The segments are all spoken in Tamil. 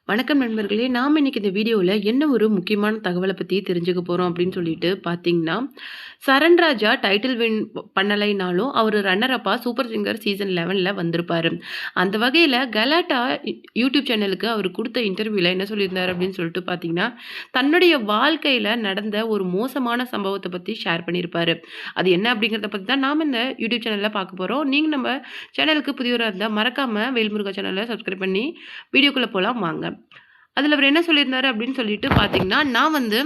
வணக்கம் நண்பர்களே! நாம இன்னைக்கு இந்த வீடியோல என்ன ஒரு முக்கியமான தகவல பத்தி தெரிஞ்சுக்க போறோம் அப்படின்னு சொல்லிட்டு பார்த்தீங்கன்னா, சரண் ராஜா டைட்டில் வின் பண்ணலைனாலும், அவரு ரன்னர் அப்பா சூப்பர் சிங்கர் சீசன் 11ல வந்திருப்பாரு. அந்த வகையில கலாட்டா யூடியூப் சேனலுக்கு அவரு குடுத்த இன்டர்வியூல என்ன சொல்லியிருந்தாரு அப்படின்னு சொல்லிட்டு பார்த்தீங்கன்னா, தன்னுடைய வாழ்க்கையில நடந்த ஒரு மோசமான சம்பவத்த பத்தி ஷேர் பண்ணியிருப்பாரு. அது என்ன அப்படிங்கிறத பத்தி தான் நாம இந்த யூடியூப் சேனல்ல பார்க்க போறோம். நீங்க நம்ம சேனலுக்கு புதியவரா இருந்தா மறக்காம வேல்முருகா சேனல சப்ஸ்கிரைப் பண்ணி வீடியோக்குள்ள போலாம் வாங்க. அதில அவரு என்ன சொல்லியிருந்தாரு அப்படின்னு சொல்லிட்டு பார்த்தீங்கன்னா, நான் வந்து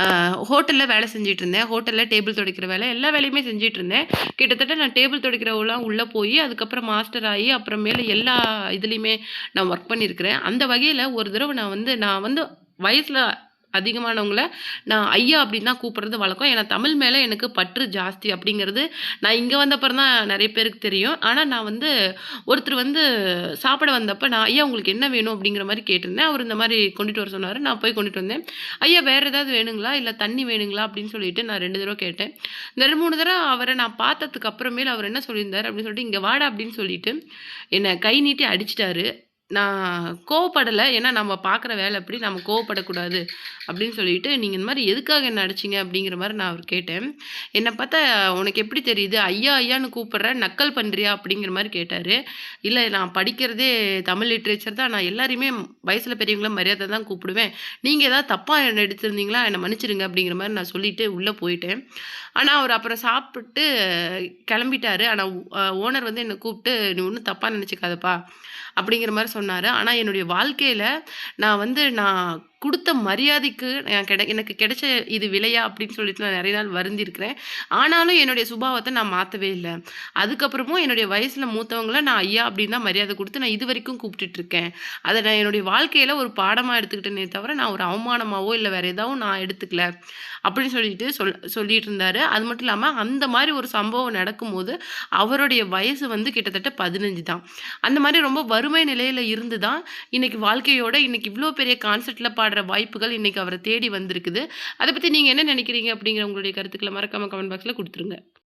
அ ஹோட்டல்ல வேலை செஞ்சுட்டு இருந்தேன். ஹோட்டல்ல டேபிள் துடைக்கிற வேலை, எல்லா வேலையுமே செஞ்சுட்டு இருந்தேன். கிட்டத்தட்ட நான் டேபிள் துடைக்கிறவலாம் உள்ள போயி, அதுக்கப்புறம் மாஸ்டர் ஆயி, அப்புறமேலு எல்லா இதுலயுமே நான் ஒர்க் பண்ணியிருக்கிறேன். அந்த வகையில ஒரு தடவ நான் வந்து வயசுல அதிகமானவங்கள நான் ஐயா அப்படின்னு தான் கூப்பிடுறது வழக்கம். ஏன்னா தமிழ் மேல எனக்கு பற்று ஜாஸ்தி அப்படிங்கிறது நான் இங்க வந்தப்புறம் தான் நெறைய பேருக்கு தெரியும். ஆனா நான் வந்து ஒருத்தர் வந்து சாப்பிட வந்தப்ப நான், "ஐயா உங்களுக்கு என்ன வேணும்?" அப்படிங்கிற மாரி கேட்டிருந்தேன். அவரு இந்த மாரி கொண்டுட்டு வர சொன்னாரு. நான் போய் கொண்டுட்டு வந்தேன். "ஐயா வேற ஏதாவது வேணுங்களா? இல்ல தண்ணி வேணுங்களா?" அப்படின்னு சொல்லிட்டு நான் 2 தடவ கேட்டேன். இந்த 2, 3 தடவ அவர நான் பார்த்ததுக்கு அப்புறமேல் அவரு என்ன சொல்லியிருந்தாரு அப்படின்னு சொல்லிட்டு, "இங்க வாடா" அப்படின்னு சொல்லிட்டு என்ன கை நீட்டி அடிச்சுட்டாரு. நான் கோவப்படல. ஏன்னா நம்ம பார்க்குற வேலை அப்படி. நம்ம கோவப்படக்கூடாது அப்படின்னு சொல்லிட்டு, "நீங்க இந்த மாரி எதுக்காக என்ன அடிச்சீங்க?" அப்படிங்கிற மாரி நான் அவர கேட்டேன். என்ன பார்த்தா, "உனக்கு எப்படி தெரியுது? ஐயா, ஐயான்னு கூப்பிடுற, நக்கல் பண்றியா?" அப்படிங்கிற மாரி கேட்டாரு. "இல்ல நான் படிக்கிறதே தமிழ் லிட்ரேச்சர் தான். நான் எல்லாரையுமே வயசுல பெரியவங்கள மரியாதை தான் கூப்பிடுவேன். நீங்க ஏதாவது தப்பா என்ன எடுத்திருந்தீங்களா, என்ன மன்னிச்சுடுங்க." அப்படிங்கிற மாரி நான் சொல்லிட்டு உள்ள போயிட்டேன். ஆனா, அவரு அப்புறம் சாப்பிட்டு கெளம்பிட்டாரு. ஆனா, ஓனர் வந்து என்ன கூப்ட்டு, "நீ ஒண்ணும் தப்பா நெனச்சுக்காதப்பா" அப்படிங்கிற மாரி சொன்னாரு. ஆனா, என்னுடைய வாழ்க்கையில நான் குடுத்த மரியாதைக்கு எனக்கு கிடைச்ச இது விலையா அப்படின்னு சொல்லிட்டு நான் நெறைய நாள் வருந்திருக்கிறேன். ஆனாலும் என்னுடைய சுபாவத்த நான் மாத்தவே இல்ல. அதுக்கப்புறமும் என்னுடைய வயசுல மூத்தவங்கள நான் ஐயா அப்படின்னு தான் மரியாதை குடுத்து நான் இதுவரைக்கும் கூப்பிட்டுட்டுருக்கேன். அத நான் என்னுடைய வாழ்க்கையில ஒரு பாடமா எடுத்துக்கிட்டேனே தவிர, நான் ஒரு அவமானமாவோ, இல்ல வேற எதாவும் நான் எடுத்துக்கல. அப்படின்னு சொல்லிட்டு சொல்லிட்டு இருந்தாரு. அது மட்டும் இல்லாம அந்த மாரி ஒரு சம்பவம் நடக்கும்போது, அவருடைய வயசு வந்து கிட்டத்தட்ட 15 தான். அந்த மாரி ரொம்ப வறுமை நிலையில இருந்து தான், இன்னைக்கு வாழ்க்கையோட இன்னைக்கு இவ்ளோ பெரிய கான்செர்ட்ல பாடுற வாய்ப்புகள் இன்னைக்கு அவர தேடி வந்திருக்குது. அத பத்தி நீங்க என்ன நெனைக்கிறீங்க? அப்படிங்கிற உங்களுடைய கருத்துக்கள மறக்காம கமெண்ட் பாக்ஸ்ல குடுத்துருங்க.